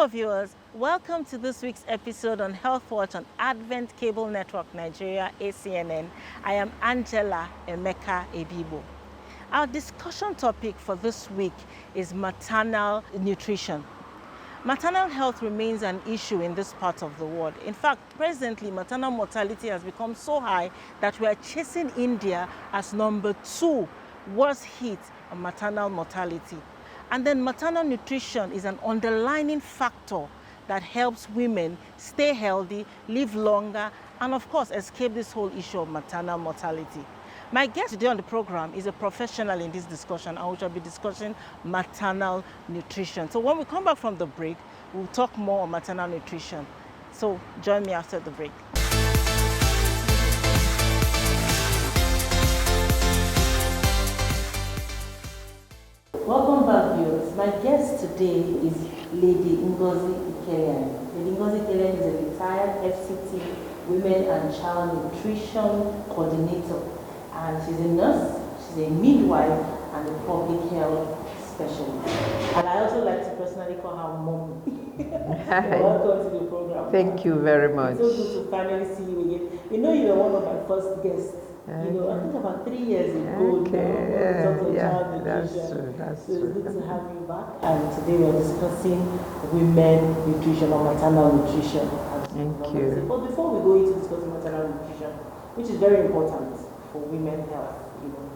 Hello viewers, welcome to this week's episode on Health Watch on Advent Cable Network Nigeria, ACNN. I am Angela Emeka Ebibo. Our discussion topic for this week is maternal nutrition. Maternal health remains an issue in this part of the world. In fact, presently, maternal mortality has become so high that we are chasing India as number 2 worst hit on maternal mortality. And then maternal nutrition is an underlying factor that helps women stay healthy, live longer, and of course, escape this whole issue of maternal mortality. My guest today on the program is a professional in this discussion, and we shall be discussing maternal nutrition. So when we come back from the break, we'll talk more on maternal nutrition. So join me after the break. Welcome back, viewers. My guest today is Lady Ngozi Ikelian. Lady Ngozi Ikelian is a retired FCT Women and Child Nutrition Coordinator. And she's a nurse, she's a midwife, and a public health specialist. And I also like to personally call her Mom. Welcome to the program. Thank you very much. It's so good to finally see you again. You know, you were one of my first guests. You know, I think about 3 years ago. That's true. So it's good to have you back. And today we are discussing women nutrition or maternal nutrition. Thank you. But before we go into discussing maternal nutrition, which is very important for women's health,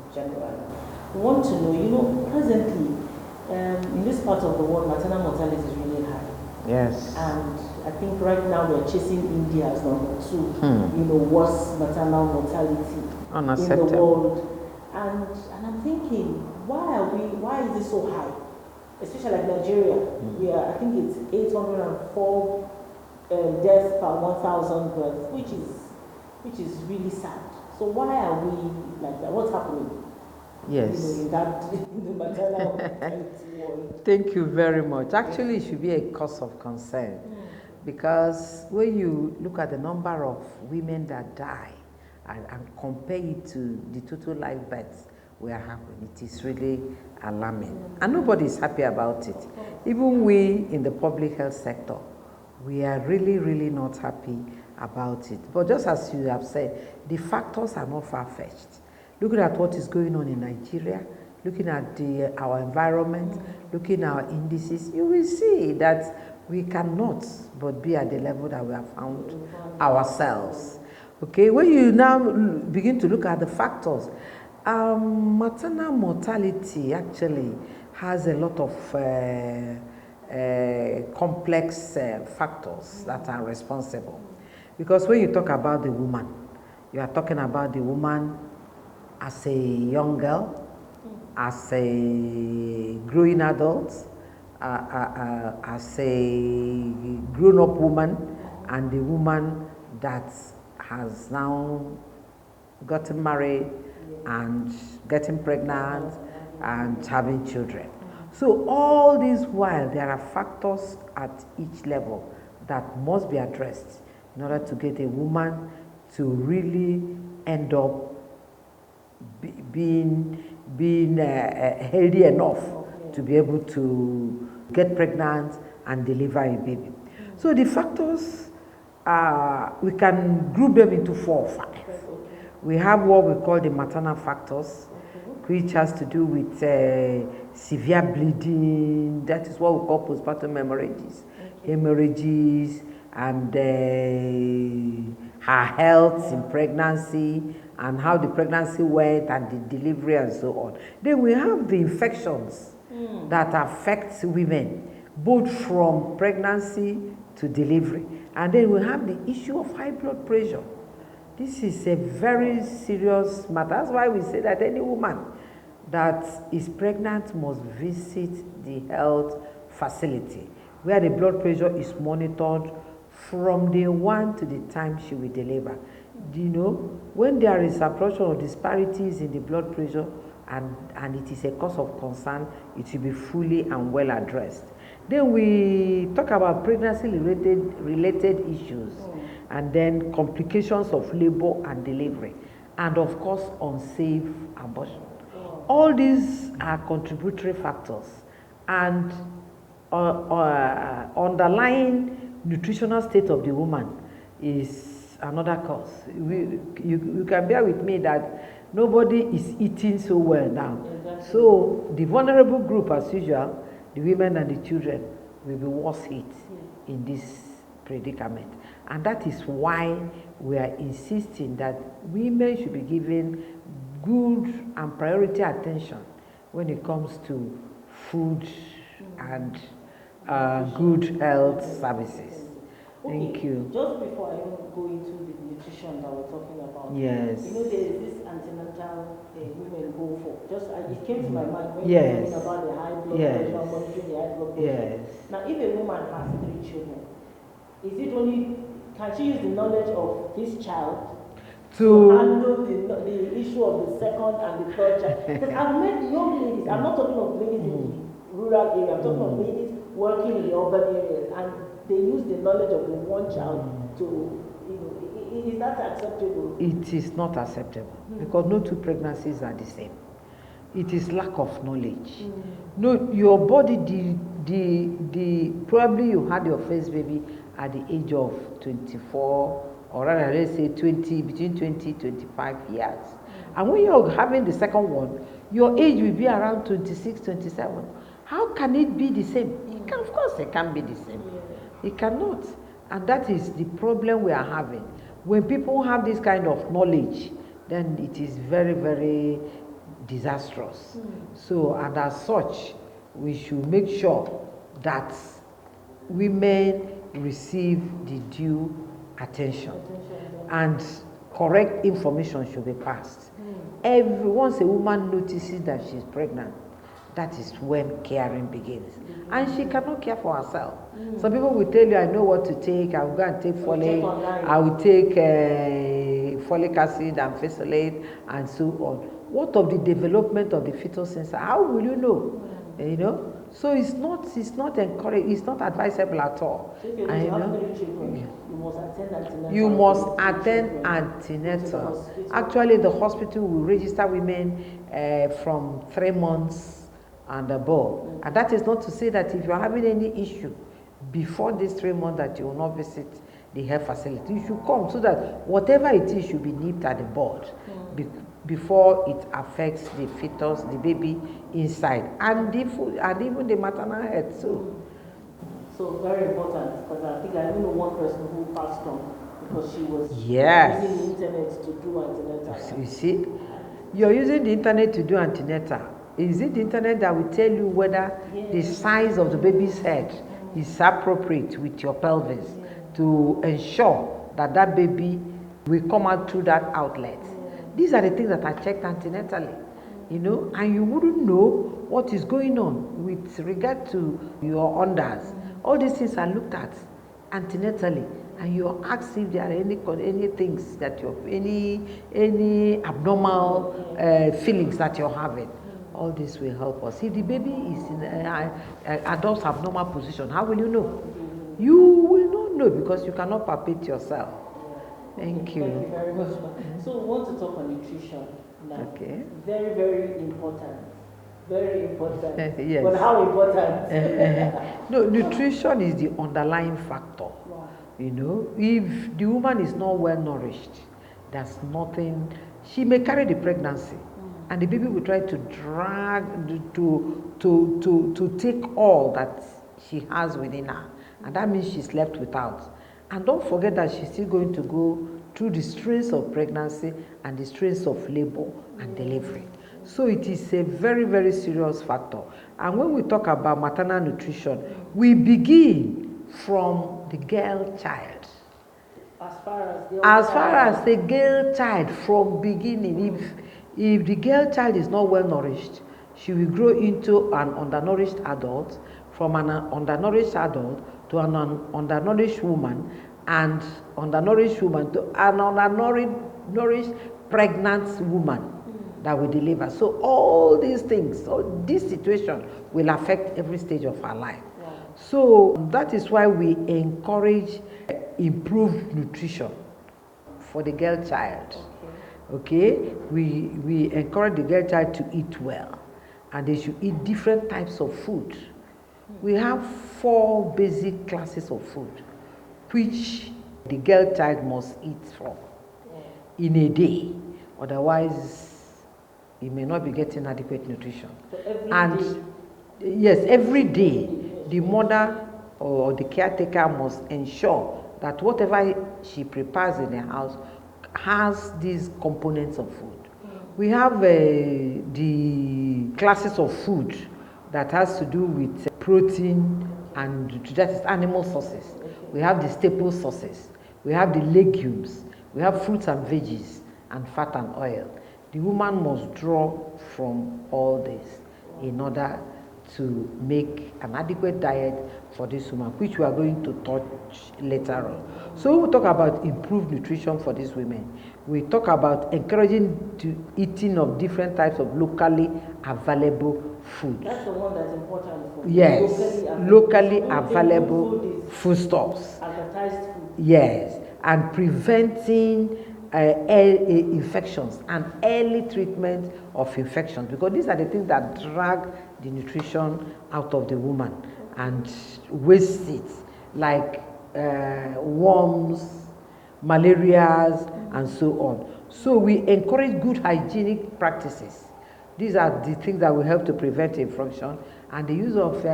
generally, we want to know, presently, in this part of the world, maternal mortality is really high. Yes. And I think right now we're chasing India as number 2, worst maternal mortality in the world. And I'm thinking, why is it so high? Especially like Nigeria, I think it's 804 deaths per 1,000 births, which is really sad. So why are we like that? What's happening? Yes. In the maternal mortality world? Thank you very much. Actually, it should be a cause of concern because when you look at the number of women that die and compare it to the total live births we are having, it is really alarming. And nobody is happy about it. Even we in the public health sector, we are really, really not happy about it. But just as you have said, the factors are not far-fetched. Looking at what is going on in Nigeria, looking at our environment, looking at our indices, you will see that we cannot but be at the level that we have found ourselves. Okay, when you now begin to look at the factors, maternal mortality actually has a lot of complex factors that are responsible. Because when you talk about the woman, you are talking about the woman as a young girl, as a growing adult, as a grown-up woman, and the woman that has now gotten married and getting pregnant and having children. So all this while, there are factors at each level that must be addressed in order to get a woman to really end up being healthy enough to be able to get pregnant and deliver a baby. So the factors, we can group them into 4 or 5. We have what we call the maternal factors, which has to do with severe bleeding. That is what we call postpartum hemorrhages, and her health in pregnancy, and how the pregnancy went, and the delivery, and so on. Then we have the infections that affect women, both from pregnancy to delivery. And then we have the issue of high blood pressure. This is a very serious matter. That's why we say that any woman that is pregnant must visit the health facility, where the blood pressure is monitored from day 1 to the time she will deliver. When there is approach or disparities in the blood pressure and it is a cause of concern, it should be fully and well addressed. Then we talk about pregnancy-related issues, and then complications of labor and delivery, and of course, unsafe abortion. All these are contributory factors, and underlying nutritional state of the woman is another cause. You can bear with me that nobody is eating so well now. Exactly. So the vulnerable group, as usual, the women and the children, will be worse hit in this predicament. And that is why we are insisting that women should be given good and priority attention when it comes to food and good health services. Thank you. Just before I even go into the nutrition that we're talking about, Yes. you know, there is this antenatal women go for. Just it came to my mind when Yes. you were talking about the high blood Yes. pressure, monitoring the high blood pressure. Yes. Now, if a woman has 3 children, is it only can she use the knowledge of this child to handle the issue of the second and the third child? Because I've met young ladies. I'm not talking of ladies in the rural area. I'm talking of ladies working in the urban areas, and they use the knowledge of the one child to, you know, is that acceptable? It is not acceptable because no two pregnancies are the same. It is lack of knowledge. No, your body, probably you had your first baby at the age of 24, or rather let's say 20, between 20, 25 years. And when you're having the second one, your age will be around 26, 27. How can it be the same? Of course it can't be the same. It cannot. And that is the problem we are having. When people have this kind of knowledge, then it is very, very disastrous. So, and as such, we should make sure that women receive the due attention and correct information should be passed. Once a woman notices that she's pregnant, that is when caring begins. And she cannot care for herself. Some people will tell you, I know what to take, I will go and take folate, I will take folic acid and fesolate and so on. What of the development of the fetal sensor? How will you know? You know? So it's not encouraged, it's not advisable at all. So if you have 3 children, you must attend antenatal. You must attend antenatal. Actually, the hospital will register women from 3 months and above. And that is not to say that if you're having any issue before these 3 months that you will not visit the health facility, you should come so that whatever it is should be nipped at the bud before it affects the fetus, the baby inside, and even the maternal health too. So very important, because I think I know one person who passed on because she was Yes. using the internet to do antenatal. You see, you're using the internet to do antenatal. Is it the internet that will tell you whether the size of the baby's head is appropriate with your pelvis to ensure that that baby will come out through that outlet? These are the things that are checked antenatally, you know, and you wouldn't know what is going on with regard to your unders. All these things are looked at antenatally, and you're asked if there are any things that any abnormal feelings that you're having. All this will help us. If the baby is in adult's abnormal position, how will you know? You will not know because you cannot palpate yourself. Thank you. Thank you very much. So we want to talk on nutrition now. Okay. Very, very important. Very important. Yes. But how important? No, nutrition is the underlying factor. Wow. You know, if the woman is not well nourished, there's nothing. She may carry the pregnancy, and the baby will try to drag to take all that she has within her, and that means she's left without. And don't forget that she's still going to go through the strains of pregnancy and the strains of labor and delivery. So it is a very, very serious factor. And when we talk about maternal nutrition, we begin from the girl child. As far as the girl child, from beginning, if the girl child is not well nourished, she will grow into an undernourished adult, from an undernourished adult to an undernourished woman, and undernourished woman to an undernourished pregnant woman that will deliver. So all these things, all this situation will affect every stage of her life. Wow. So that is why we encourage improved nutrition for the girl child. Okay? We encourage the girl child to eat well, and they should eat different types of food We have 4 basic classes of food which the girl child must eat from in a day. Otherwise, he may not be getting adequate nutrition. So yes, every day, the mother or the caretaker must ensure that whatever she prepares in the house has these components of food. We have the classes of food that has to do with protein and that is animal sources. We have the staple sources. We have the legumes. We have fruits and veggies and fat and oil. The woman must draw from all this in order to make an adequate diet for this woman, which we are going to touch later on. So we talk about improved nutrition for these women. We talk about encouraging the eating of different types of locally available food. That's the one that's important for yes, locally available foodstuffs. Advertised food. Yes, and preventing infections and early treatment of infections, because these are the things that drag the nutrition out of the woman and waste it, like worms, malarias, and so on. So we encourage good hygienic practices. These are the things that will help to prevent infection, and the use of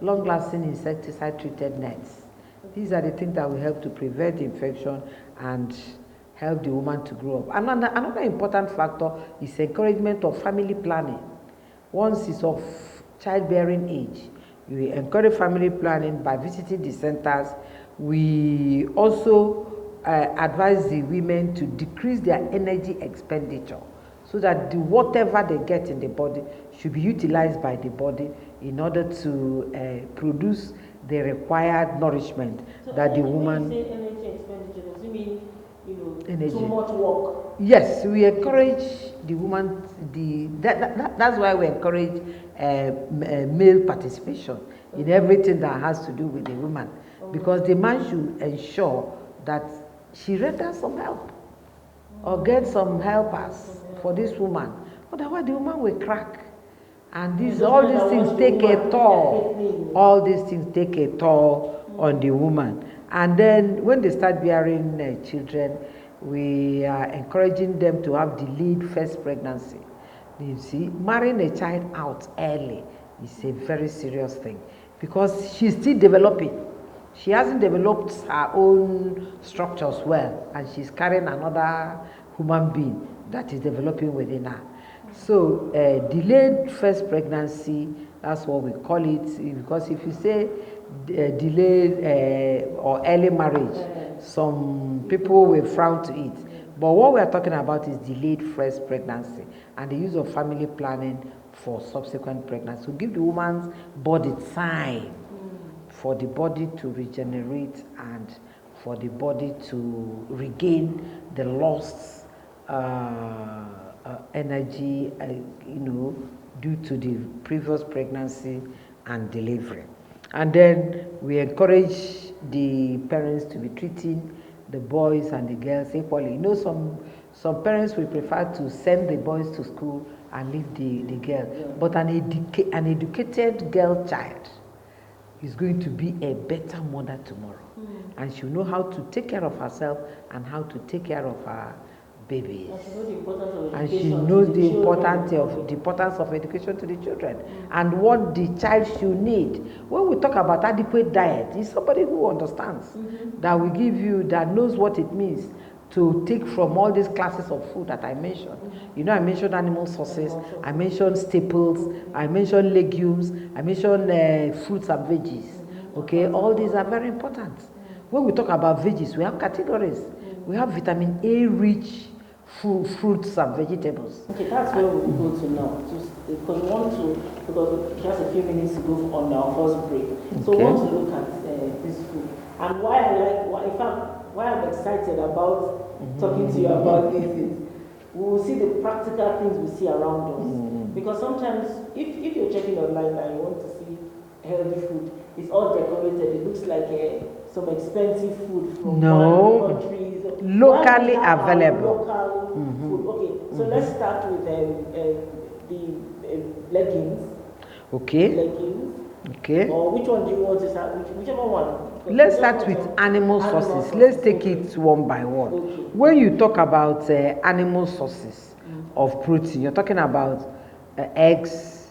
long-lasting insecticide-treated nets. These are the things that will help to prevent infection and help the woman to grow up. Another important factor is encouragement of family planning. Once it's of childbearing age, we encourage family planning by visiting the centers. We also advise the women to decrease their energy expenditure so that whatever they get in the body should be utilized by the body in order to produce the required nourishment so that the woman. When you say energy expenditure, does it mean energy. Too much work? Yes, we encourage the woman. That's why we encourage male participation in everything that has to do with the woman, because the man should ensure that she renders some help or get some helpers for this woman. Otherwise, the woman will crack. And all these things take a toll. All these things take a toll on the woman. And then when they start bearing children, we are encouraging them to have delayed first pregnancy. You see, marrying a child out early is a very serious thing because she's still developing. She hasn't developed her own structures well, and she's carrying another human being that is developing within her. So delayed first pregnancy, that's what we call it, because if you say delayed or early marriage, some people will frown to it. But what we are talking about is delayed first pregnancy and the use of family planning for subsequent pregnancy. So give the woman's body time for the body to regenerate and for the body to regain the lost energy, due to the previous pregnancy and delivery. And then we encourage the parents to be treating the boys and the girls equally. Some parents will prefer to send the boys to school and leave the girl. But an educated girl child is going to be a better mother tomorrow. And she'll know how to take care of herself and how to take care of her babies. And she knows the importance of education to the children and what the child should need. When we talk about adequate diet, it's somebody who understands, that will give you, that knows what it means to take from all these classes of food that I mentioned. I mentioned animal sources, I mentioned staples, I mentioned legumes, I mentioned fruits and veggies. Okay, all these are very important. When we talk about veggies, we have categories. We have vitamin A rich fruits and vegetables. Okay, that's where we go to now. Because just a few minutes to go on our first break. So we want to look at this food. And why I'm excited about talking to you about this is we will see the practical things we see around us. Because sometimes if you're checking online and you want to see healthy food, it's all decorated. It looks like some expensive food from foreign countries. Locally available. Local food. Okay, so let's start with the legumes. Okay. Legumes. Okay. Or which one do you want to start? Whichever one. Let's start with animal sources. Let's take it one by one. Okay. When you talk about animal sources of protein, you're talking about eggs,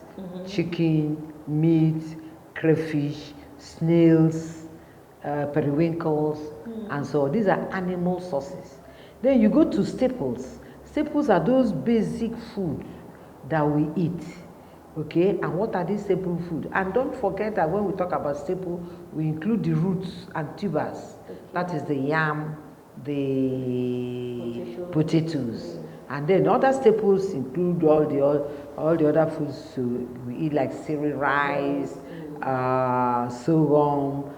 chicken, meat, crayfish, snails, periwinkles, and so on. These are animal sources. Then you go to staples. Staples are those basic foods that we eat. Okay, and what are these staple food? And don't forget that when we talk about staple, we include the roots and tubers. Okay. That is the yam, the potatoes. And then other staples include all the other foods we eat, like cereal, rice, sorghum.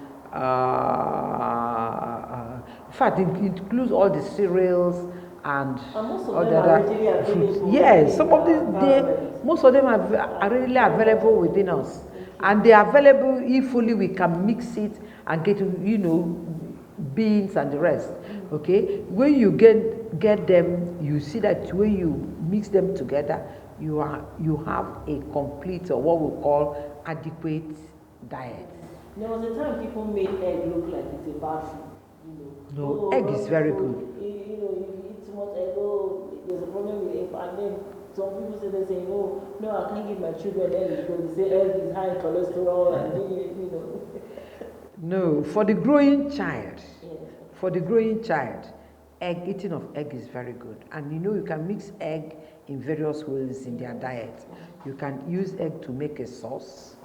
In fact, it includes all the cereals and all the other fruits. Yes, some of these most of them are really available within us, and they are available if only we can mix it and get beans and the rest. Okay, when you get them, you see that when you mix them together, you have a complete, or what we call adequate diet. There was a time people made egg look like it's a bad food. No, egg is very good. If you eat too much egg, there's a problem with egg. And then some people say, no, I can't give my children egg because they say egg is high in cholesterol and No, for the growing child, eating of egg is very good. And you can mix egg in various ways in their diet. You can use egg to make a sauce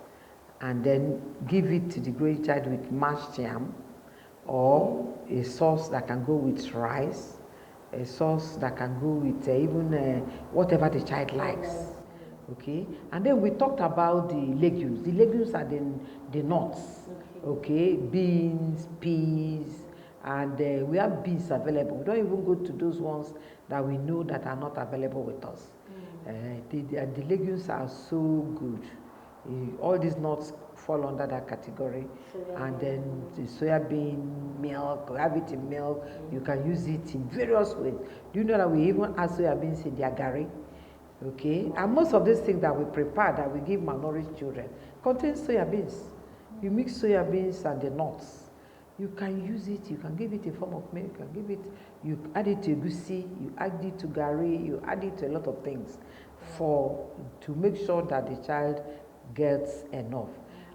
and then give it to the growing child with mashed yam, or a sauce that can go with rice, a sauce that can go with even whatever the child likes. Okay, and then we talked about the legumes. The legumes are the nuts. Okay, beans, peas, and we have beans available. We don't even go to those ones that we know that are not available with us. The legumes are so good. All these nuts fall under that category. And then the soybean milk, we have it in milk. You can use it in various ways. Do you know that we even add soybeans in their gari? Okay, and most of these things that we prepare, that we give malnourished children, contain soybeans. You mix soybeans and the nuts. You can use it. You can give it a form of milk. You add it to egusi. You add it to gari. You add it to a lot of things, to make sure that the child gets enough.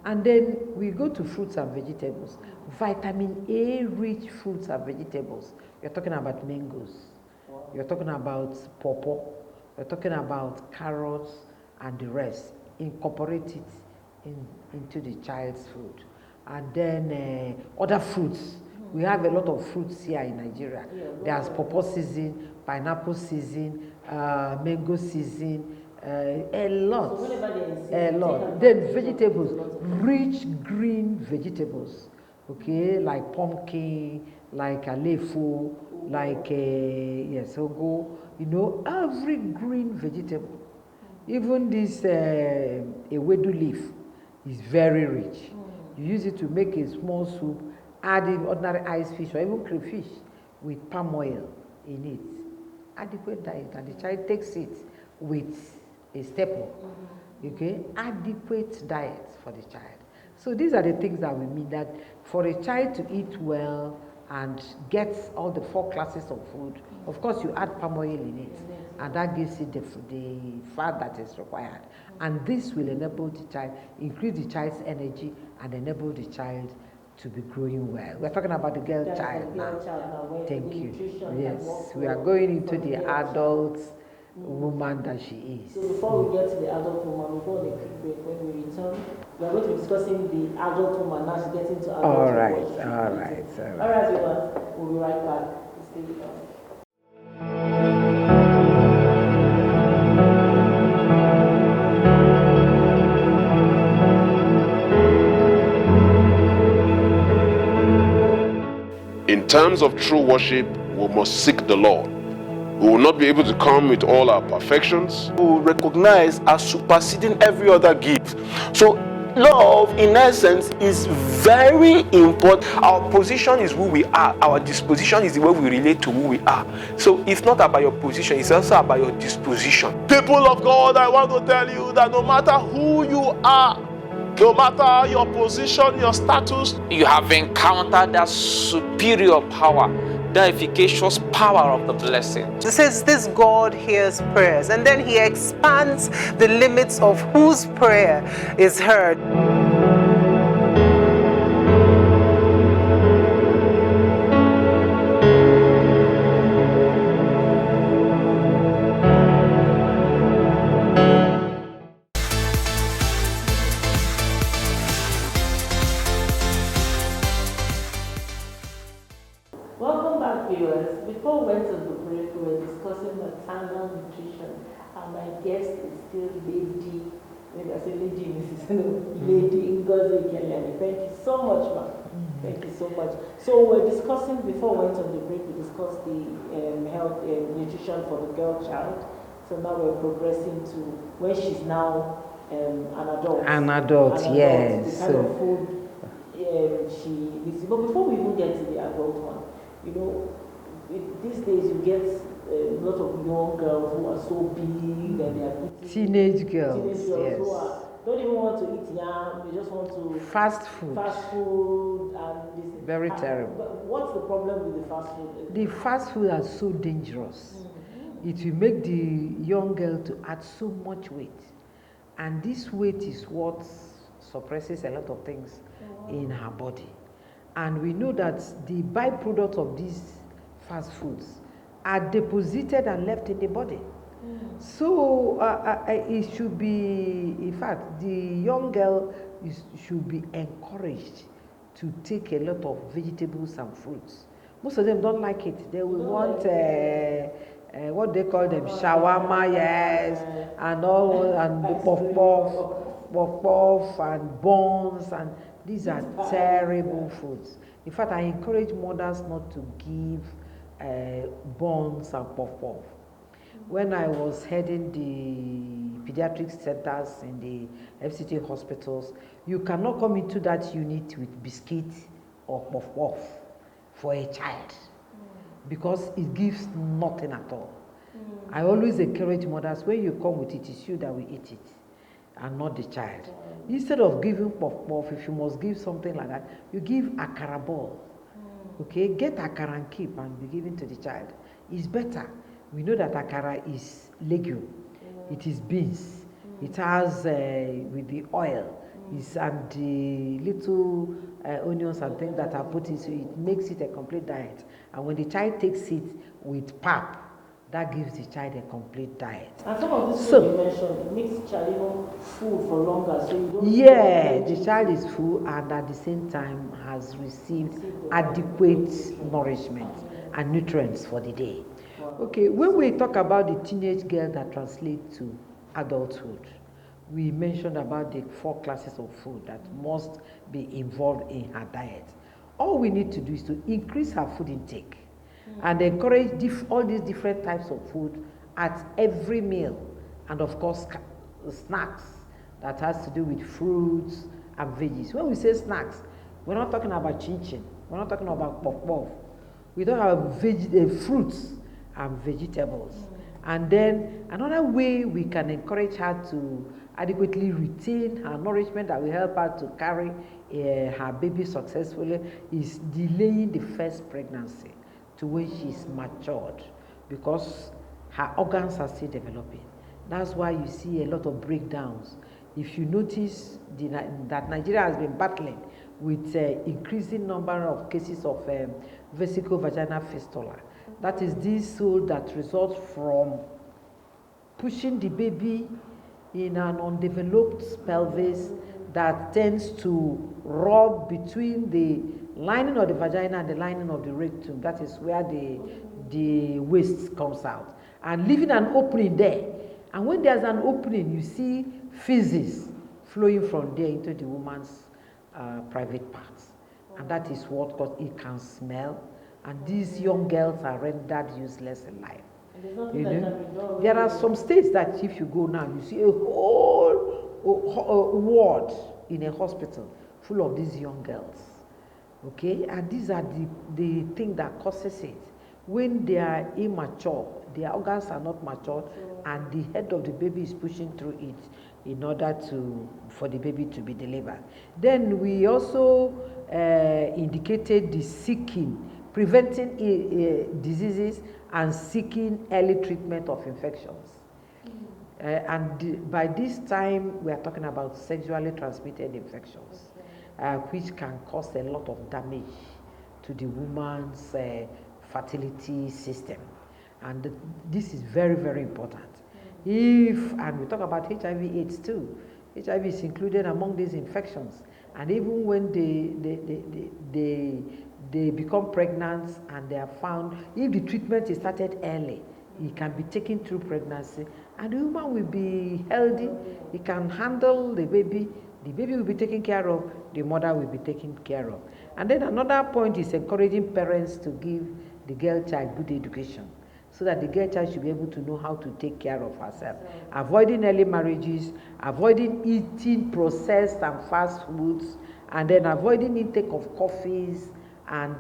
And then we go to fruits and vegetables. Vitamin A rich fruits and vegetables. You're talking about mangoes. You're talking about pawpaw. You're talking about carrots and the rest. Incorporate it into the child's food. And then other fruits. We have a lot of fruits here in Nigeria. There's pawpaw season, pineapple season, mango season, a lot. Then vegetables, rich green vegetables, okay, like pumpkin, like alefo, like ogo, every green vegetable. Even this ewedu leaf is very rich. You use it to make a small soup, add in ordinary ice fish or even crayfish with palm oil in it. Adequate diet, and the child takes it with a staple. Okay, adequate diet for the child. So these are the things that we mean, that for a child to eat well and get all the 4 classes of food, of course you add palm oil in it, and that gives it the fat that is required. And this will enable the child, increase the child's energy, and enable the child to be growing well. We're talking about the girl child now. Thank you. Yes, we are going into the adult woman that she is. So before we get to the adult woman, we'll go on a quick break. When we return, we are going to be discussing the adult woman. Now she's getting to adult woman. All right, everyone. We'll be right back. Stay with us. In terms of true worship, we must seek the Lord. We will not be able to come with all our perfections. We will recognize as superseding every other gift. So love, in essence, is very important. Our position is who we are. Our disposition is the way we relate to who we are. So it's not about your position, it's also about your disposition. People of God, I want to tell you that no matter who you are, No matter your position, your status, you have encountered that superior power, the efficacious power of the blessing. It says this God hears prayers, and then he expands the limits of whose prayer is heard. Welcome back, viewers. Before we went to the break, we were discussing maternal nutrition, and my guest is still Lady, maybe I say Lady Mrs. Lady Ngozi Kelly. Thank you so much, ma'am. Thank you so much. So we're discussing, before we went on the break, we discussed the health nutrition for the girl child. So now we're progressing to when she's now an adult. An adult, yes. The kind of food she needs. But before we even get to the adult one, you know, these days you get a lot of young girls who are so big and they are eating. Teenage girls, yes. Who don't even want to eat yam, they just want to fast food and this. Very terrible. But what's the problem with the fast food? The fast food are so dangerous. It will make the young girl to add so much weight, and this weight is what suppresses a lot of things in her body. And we know that the byproduct of these fast foods are deposited and left in the body. So it should be, in fact, the young girl should be encouraged to take a lot of vegetables and fruits. Most of them don't like it. They will want what they call them, shawarma, yes, and all, and puff and buns, and these are terrible foods. In fact, I encourage mothers not to give buns and puff. When I was heading the pediatric centers in the FCT hospitals, you cannot come into that unit with biscuit or puff for a child because it gives nothing at all. I always encourage mothers, when you come with it, it's you that will eat it and not the child. Instead of giving puff, if you must give something like that, you give akara ball. Okay, get akara and keep and be given to the child. It's better. We know that akara is legume. It is beans. It has with the oil, and the little onions and things that are put into it, it makes it a complete diet. And when the child takes it with pap, that gives the child a complete diet. And some of this food you mentioned, it makes the child even full for longer, so you don't. Yeah, the child is full and at the same time has received adequate nourishment and nutrients for the day. Okay, when we talk about the teenage girl that translates to adulthood, we mentioned about the 4 classes of food that must be involved in her diet. All we need to do is to increase her food intake and encourage all these different types of food at every meal, and of course snacks that has to do with fruits and veggies. When we say snacks, we're not talking about chin-chin, we're not talking about puff. We don't have fruits and vegetables. And then another way we can encourage her to adequately retain her nourishment that will help her to carry her baby successfully is delaying the first pregnancy to when she's matured, because her organs are still developing. That's why you see a lot of breakdowns. If you notice that Nigeria has been battling with increasing number of cases of vesico-vaginal fistula. That is this stool that results from pushing the baby in an undeveloped pelvis that tends to rub between the lining of the vagina and the lining of the rectum. That is where the waste comes out, and leaving an opening there. And when there's an opening, you see feces flowing from there into the woman's private parts. And that is what, because it can smell, and these young girls are rendered useless in life. You know? There are some states that if you go now, you see a whole ward in a hospital full of these young girls. Okay, and these are the thing that causes it. When they are immature, their organs are not matured, and the head of the baby is pushing through it. in order for the baby to be delivered. Then we also indicated the seeking, preventing diseases and seeking early treatment of infections. By this time, we are talking about sexually transmitted infections, which can cause a lot of damage to the woman's fertility system. And this is very, very important. And we talk about HIV/AIDS too. HIV is included among these infections. And even when they become pregnant and they are found, if the treatment is started early, it can be taken through pregnancy, and the woman will be healthy. It can handle the baby will be taken care of, the mother will be taken care of. And then another point is encouraging parents to give the girl child good education, so that the girl child should be able to know how to take care of herself. Avoiding early marriages, avoiding eating processed and fast foods, and then avoiding intake of coffees and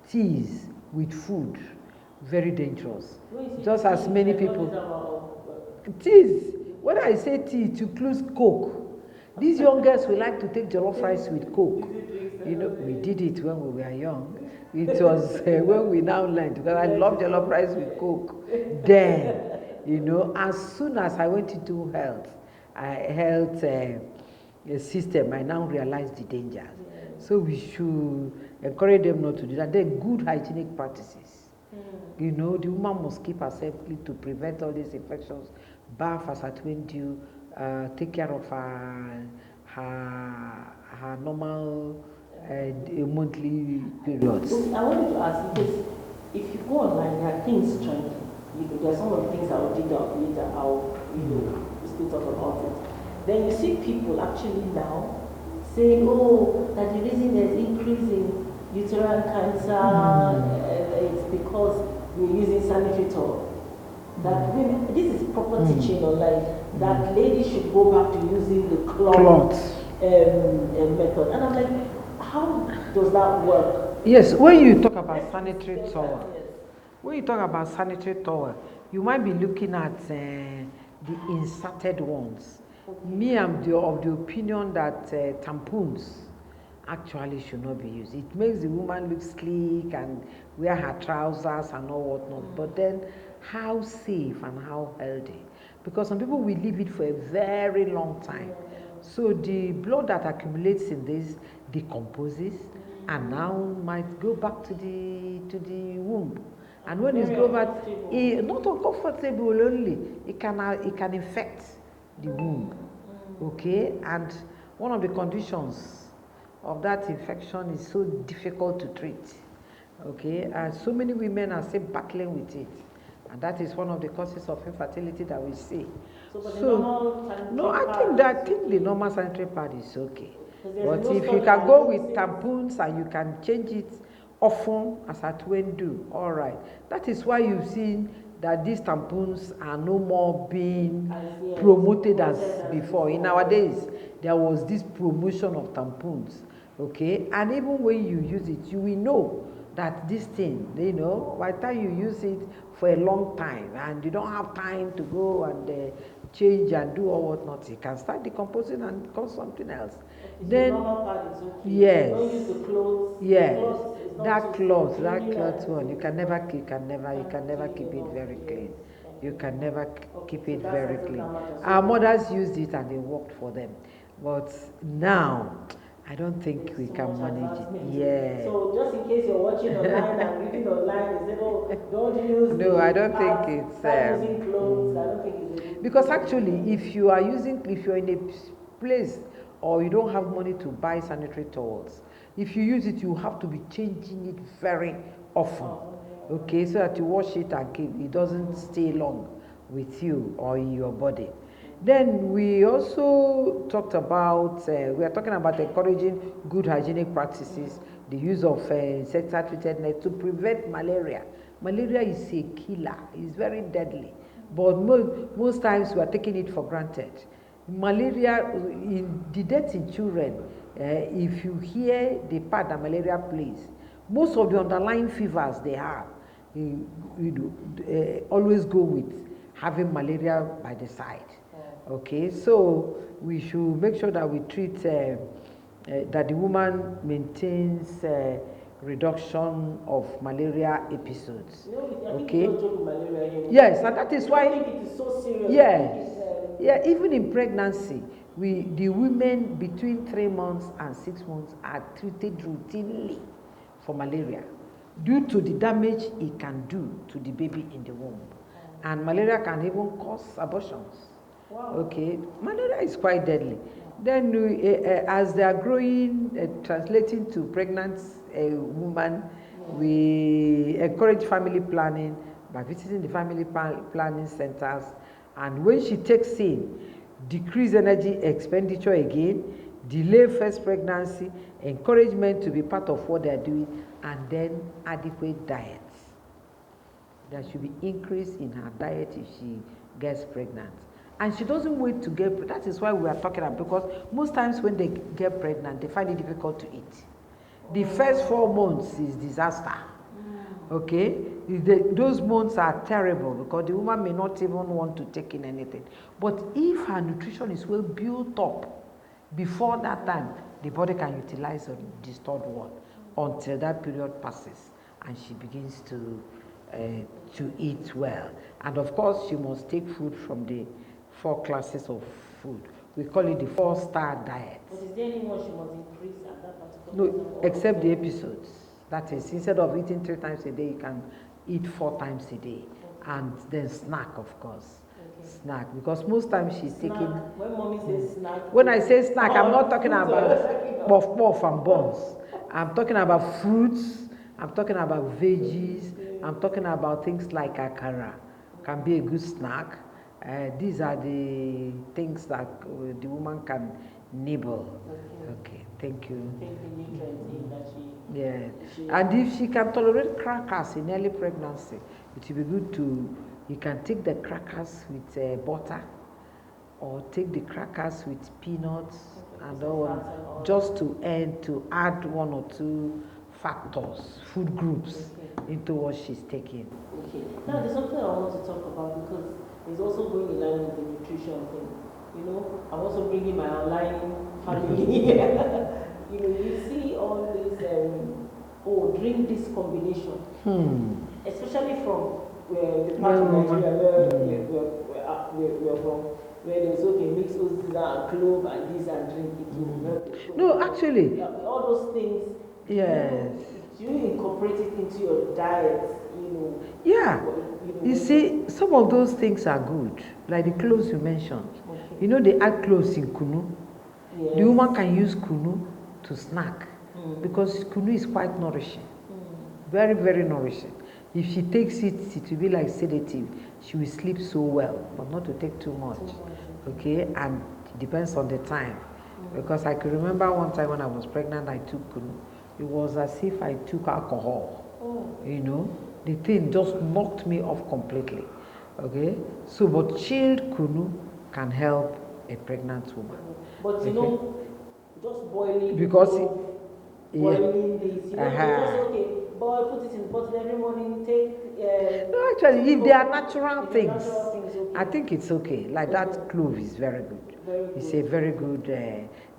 teas with food. Very dangerous. Just as many people. Teas. When I say tea, it includes Coke. These young girls will like to take jollof rice with Coke. You know, we did it when we were young. It was when we now learned, because I love jollof rice with Coke. Then, you know, as soon as I went into health system, I now realized the dangers. So we should encourage them not to do that. Then good hygienic practices. You know, the woman must keep herself clean to prevent all these infections. Bath as at when due, take care of her normal monthly periods. I wanted to ask, because if you go online, there are things trending. There are some of the things I will dig up later. I'll still talk about it. Then you see people actually now saying, oh, that the reason there's increase in uterine cancer, it's because we're using sanitary towel. That women, this is proper teaching online, that ladies should go back to using the cloth method. And I'm like, how does that work? Yes, when you talk about sanitary towel, you might be looking at the inserted ones. Me, I'm of the opinion that tampons actually should not be used. It makes the woman look sleek and wear her trousers and all whatnot. But then, how safe and how healthy? Because some people will leave it for a very long time. So the blood that accumulates in this decomposes and now might go back to the womb. And when it's go back, not uncomfortable only, it can infect the womb. Okay, and one of the conditions of that infection is so difficult to treat. Okay, and so many women are still battling with it, and that is one of the causes of infertility that we see. I think the normal sanitary pad is okay. But if you can go with tampons and you can change it often as at when do, all right. That is why you've seen that these tampons are no more being promoted as before. In our days, there was this promotion of tampons, okay? And even when you use it, you will know that this thing, you know, by the time you use it for a long time and you don't have time to go and change and do all whatnot, it can start decomposing and become something else. Then, yes, that cloth one, you can never keep it very clean. You can never keep it very clean. Our mothers used it and it worked for them, but now I don't think we can manage it. Yeah. So just in case you're watching online and reading online, they say, oh, don't use. No, I don't think it's. Using clothes. I don't think it's. Because actually, if you're in a place or you don't have money to buy sanitary towels, if you use it, you have to be changing it very often. Okay, so that you wash it and it doesn't stay long with you or in your body. Then we also talked about, we are talking about encouraging good hygienic practices, the use of insecticide net to prevent malaria. Malaria is a killer, it's very deadly, but most times we are taking it for granted. Malaria, in the death in children, if you hear the part that malaria plays, most of the underlying fevers they have, always go with having malaria by the side. Okay, so we should make sure that we treat that the woman maintains reduction of malaria episodes. Okay. Yes, and that is why. I think it is so serious. Yes. Yeah, even in pregnancy, the women between 3 months and 6 months are treated routinely for malaria due to the damage it can do to the baby in the womb. And malaria can even cause abortions. Wow. Okay, malaria is quite deadly. Then as they are growing, translating to pregnant woman, we encourage family planning by visiting the family planning centers. And when she takes in, decrease energy expenditure again, delay first pregnancy, encouragement to be part of what they are doing, and then adequate diet. There should be increase in her diet if she gets pregnant. And she doesn't wait to get pregnant. That is why we are talking about, because most times when they get pregnant, they find it difficult to eat. The first 4 months is disaster. Okay? Those months are terrible because the woman may not even want to take in anything. But if her nutrition is well built up before that time, the body can utilize the stored one until that period passes and she begins to eat well. And of course, she must take food from the 4 classes of food. We call it the 4-star diet. But is there any more she must increase at that particular No, time? except the episodes. That is, instead of eating 3 times a day, you can eat 4 times a day. Okay. And then snack, of course. Okay. Snack, because most times she's taking. When mommy says snack. When I say snack, I'm not talking about puff puff and buns. I'm talking about fruits. I'm talking about veggies. I'm talking about things like akara. Can be a good snack. These are the things that the woman can nibble. Okay, thank you. Yeah, and if she can tolerate crackers in early pregnancy, it will be good to, you can take the crackers with butter, or take the crackers with peanuts and all, just to add 1 or 2 factors, food groups into what she's taking. Okay. Now there's something I want to talk about because it's also going in line with the nutrition thing. You know, I'm also bringing my online family. You see all this, drink this combination. Especially from the part of Nigeria where we're from, where there's mix oats and clove and this and drink it. No, actually. All those things. Yes. You incorporate it into your diet, Yeah. You see, some of those things are good, like the cloves you mentioned. Okay. You know, they add cloves in kunu. Yes. The woman can use kunu to snack because kunu is quite nourishing. Very, very nourishing. If she takes it, it will be like sedative. She will sleep so well, but not to take too much. Okay, and it depends on the time. Because I can remember one time when I was pregnant, I took kunu. It was as if I took alcohol. You know, the thing just knocked me off completely. Okay, so but chilled kunu can help a pregnant woman. But you know, just boiling. Because boiling this, boil, put it in the bottle every morning, take. No, actually, if they are natural things, okay. I think it's okay. Like that clove is very good. It's a very good.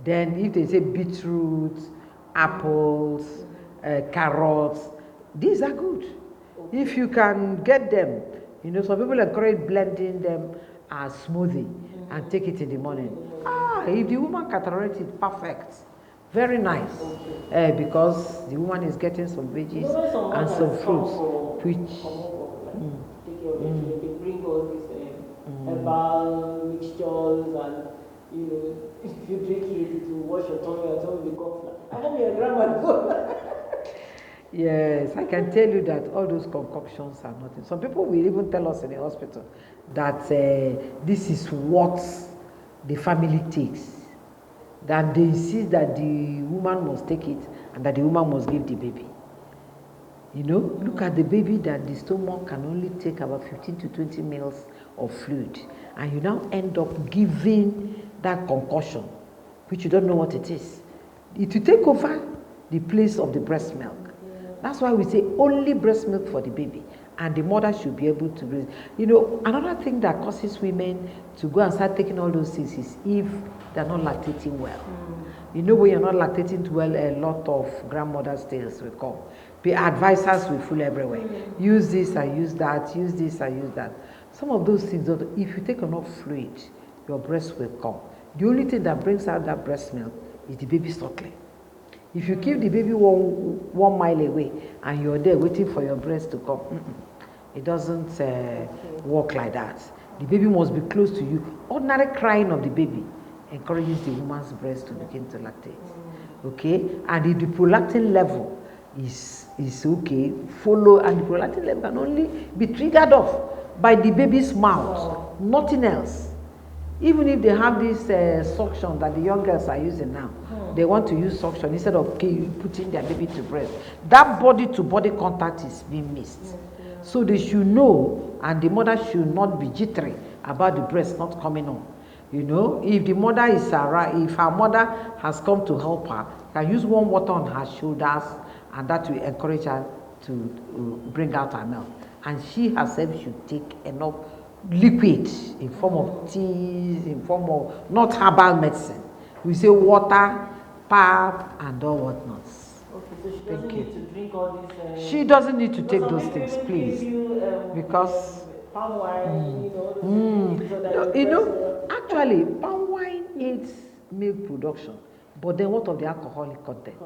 Then if they say beetroot, apples, carrots, these are good. If you can get them, some people encourage blending them as smoothie and take it in the morning. If the woman can tolerate it, perfect. Very nice. Because the woman is getting some veggies and some fruits, which they bring all these herbal mixtures, and if you drink it will wash your tummy become flat. I know your grandma. Yes, I can tell you that all those concoctions are nothing. Some people will even tell us in the hospital that this is what the family takes. That they insist that the woman must take it and that the woman must give the baby. Look at the baby that the stomach can only take about 15 to 20 mils of fluid. And you now end up giving that concoction, which you don't know what it is. It will take over the place of the breast milk. That's why we say only breast milk for the baby and the mother should be able to raise. You know, another thing that causes women to go and start taking all those things is if they're not lactating well. You know, when you're not lactating well, a lot of grandmother's tales will come. The advisors will fool everywhere. Use this and use that, use this and use that. Some of those things, if you take enough fluid, your breast will come. The only thing that brings out that breast milk is the baby suckling. If you keep the baby 1 mile away and you're there waiting for your breast to come, it doesn't work like that. The baby must be close to you. Ordinary crying of the baby encourages the woman's breast to begin to lactate. Okay? And if the prolactin level is okay, follow, and the prolactin level can only be triggered off by the baby's mouth, nothing else. Even if they have this suction that the young girls are using now, they want to use suction instead of putting their baby to breast. That body-to-body contact is being missed. So they should know, and the mother should not be jittery about the breast not coming on. You know, if the mother is if her mother has come to help her, can use warm water on her shoulders, and that will encourage her to bring out her milk. And she herself should take enough liquid in form of teas, in form of not herbal medicine. We say water, pap, and all whatnot. Okay, so she doesn't need to drink all these. She doesn't need to take those things, please, because palm wine, you know, actually, palm wine aids milk production. But then what of the alcoholic content?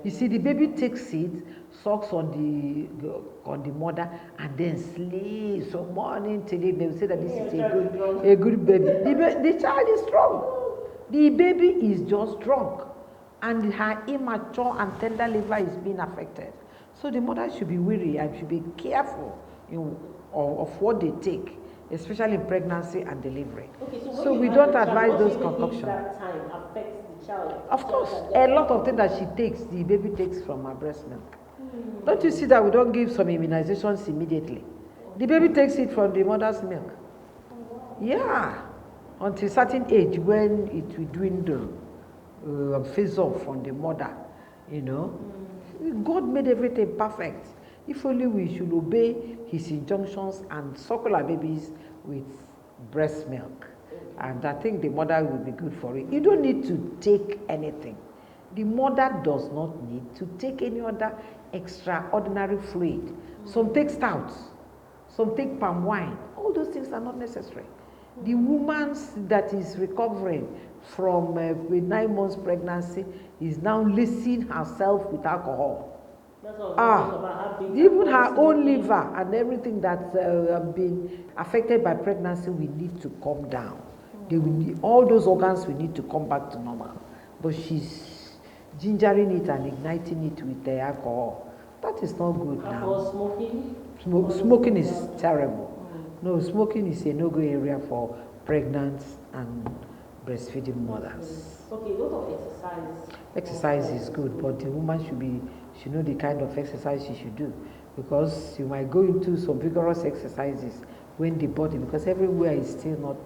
You see, the baby takes it, sucks on the mother, and then sleeps from morning till evening. They say that this is a good baby. The child is strong. The baby is just drunk, and her immature and tender liver is being affected. So the mother should be wary and should be careful of what they take, especially in pregnancy and delivery. Okay, so we don't advise those concoctions. That time affects the child. Of course, a lot of things that she takes, the baby takes from her breast milk. Don't you see that we don't give some immunizations immediately? The baby takes it from the mother's milk. Yeah, until a certain age when it will dwindle, phase off from the mother, you know. God made everything perfect. If only we should obey his injunctions and suckle our babies with breast milk. And I think the mother will be good for it. You don't need to take anything. The mother does not need to take any other extraordinary fluid. Some take stouts, some take palm wine. All those things are not necessary. The woman that is recovering from with 9 months pregnancy is now lacing herself with alcohol. Even her own liver and everything that have been affected by pregnancy will need to come down. They will need, all those organs will need to come back to normal. But she's gingering it and igniting it with the alcohol. That is not good now. Smoking is terrible. No, smoking is a no-go area for pregnant and breastfeeding mothers. Okay, what of exercise? Exercise is good, but the woman should know the kind of exercise she should do, because you might go into some vigorous exercises when the body, because everywhere is still not,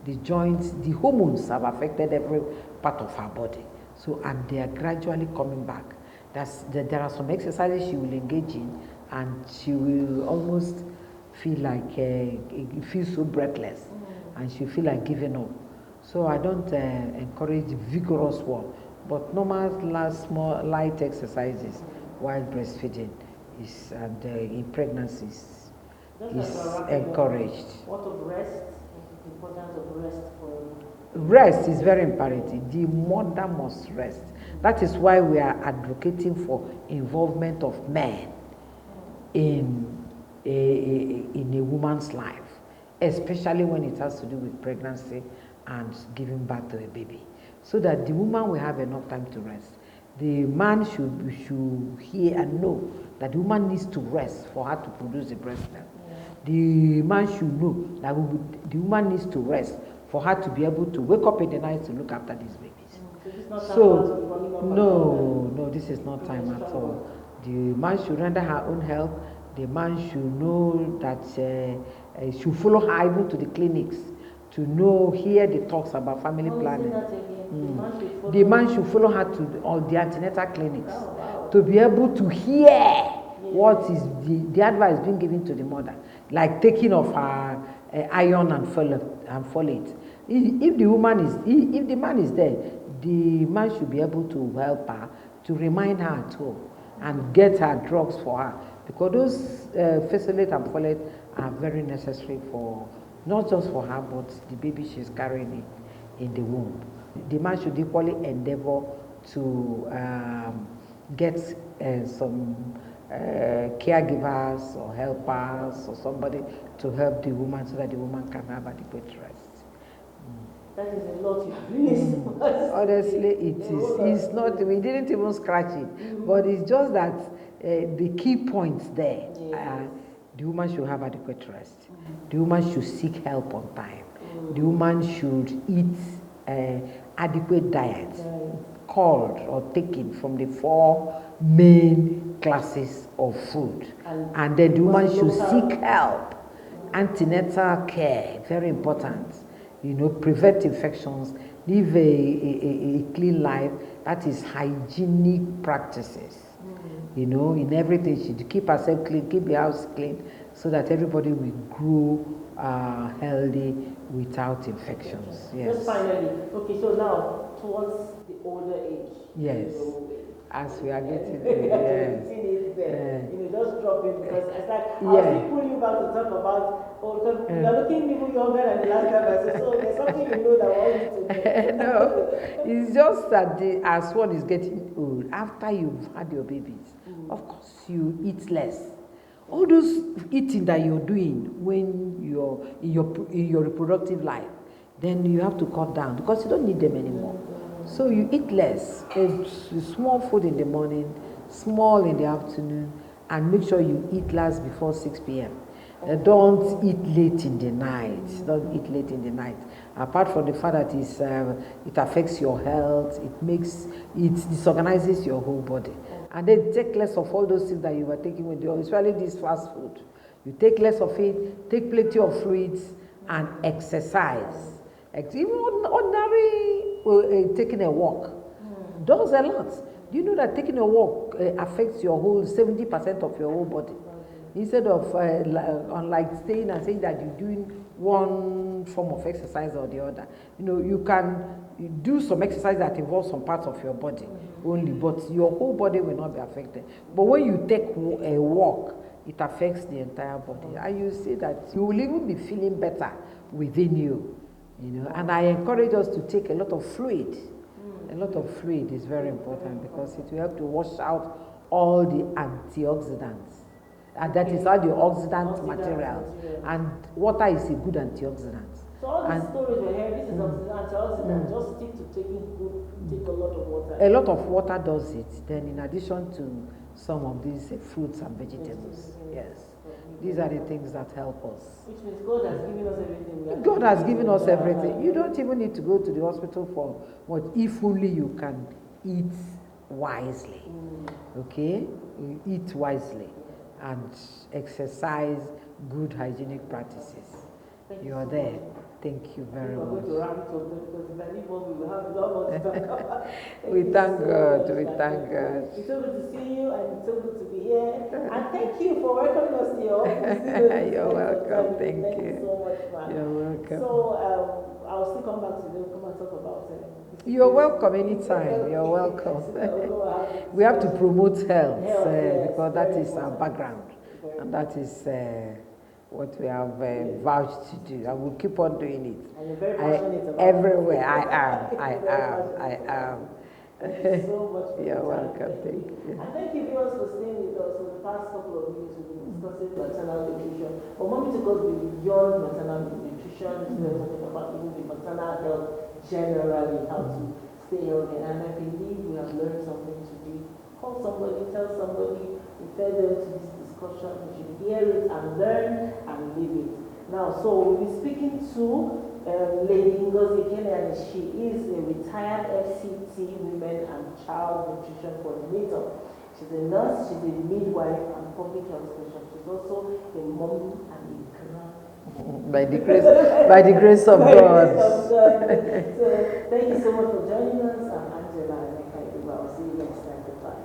the joints, the hormones have affected every part of her body. So, and they are gradually coming back. There are some exercises she will engage in, and she will almost feel like, feel so breathless, and she feel like giving up. So I don't encourage vigorous one, but normal, small, light exercises while breastfeeding is, and in pregnancies is encouraged. What of rest? The importance of rest for Rest is very imperative. The mother must rest. That is why we are advocating for involvement of men in a woman's life, especially when it has to do with pregnancy and giving birth to a baby, so that the woman will have enough time to rest. The man should hear and know that the woman needs to rest for her to produce the breast milk. The man should know that the woman needs to rest for her to be able to wake up in the night to look after these babies. So, no, this is not time at all. The man should render her own help. The man should know that should follow her even to the clinics to hear the talks about family planning. The man should follow her to all the antenatal clinics to be able to hear what is the advice being given to the mother, like taking of her iron and folate. If the woman is, if the man is there, the man should be able to help her, to remind her at home and get her drugs for her, because those folate and folate are very necessary for, not just for her, but the baby she's carrying in the womb. The man should equally endeavor to get some caregivers or helpers or somebody to help the woman so that the woman can have adequate rest. That is a lot you have really Honestly, it is. It's not, we didn't even scratch it, but it's just that the key points there. The woman should have adequate rest. The woman should seek help on time. The woman should eat adequate diet, called or taken from the 4 main classes of food. And then the woman should seek help. Antenatal care, very important. You know, prevent infections, live a clean life. That is hygienic practices. You know, in everything, she keep herself clean, keep the house clean, so that everybody will grow healthy without infections. Yes. Just finally, okay, so now towards the older age. Yes. As we are getting there, yes. You know, just drop it, because it's like, I was pulling you back to talk about, because you're looking even younger than the last time I said, so there's something you know that I want you to know. No, it's just that as one is getting old, after you've had your babies, of course you eat less. All those eating that you're doing when you're in your reproductive life, then you have to cut down because you don't need them anymore. So you eat less, small food in the morning, small in the afternoon, and make sure you eat last before 6 p.m. Don't eat late in the night. Don't eat late in the night. Apart from the fact that it affects your health, it disorganizes your whole body. And then take less of all those things that you were taking with you, especially this fast food. You take less of it, take plenty of fluids, and exercise. Even ordinary taking a walk does a lot. Do you know that taking a walk affects your whole 70% of your whole body? Instead of unlike staying and saying that you're doing one form of exercise or the other, you know, you can do some exercise that involves some parts of your body only, but your whole body will not be affected. But when you take a walk, it affects the entire body, and you see that you will even be feeling better within you. You know, and I encourage us to take a lot of fluid. A lot of fluid is very important because it will help to wash out all the antioxidants. And that is all the oxidant material. And water is a good antioxidant. So all these stories we hear, this is antioxidant. Just stick to taking good, take a lot of water. A lot of water does it. Then in addition to some of these fruits and vegetables. Yes. These are the things that help us. Which means God has given us everything. God has given us everything. You don't even need to go to the hospital for what, if only you can eat wisely. Okay? You eat wisely and exercise good hygienic practices. You are there. Thank you very much. We thank God. We thank God. It's so good to see you, and it's so good to be here. And thank you for welcoming us to your office. You're welcome. Thank you. Thank you so much, man. You're welcome. So I'll still come back to them. Come and talk about it. You're welcome anytime. You're welcome. We have to promote health because that is our background, and that is what we have vouched to do, and we'll keep on doing it. And you're very passionate about everywhere. I am. Thank you so much. You're welcome. Thank you. And thank you viewers for staying with us for the past couple of minutes. We've been discussing maternal nutrition. But mommy took us beyond maternal nutrition. We're talking about even the maternal health generally, how to stay healthy. And I believe we have learned something today. Call somebody, tell somebody, refer them to this discussion. We should hear it and learn and live it. Now, so we'll be speaking to Lady Ngozi Kene, and she is a retired FCT Women and Child Nutrition Coordinator. She's a nurse, she's a midwife, and public health specialist. She's also a mom and a grandmother. By the grace of God. So, thank you so much for joining us. I'm Angela. I'll see you next time. Goodbye.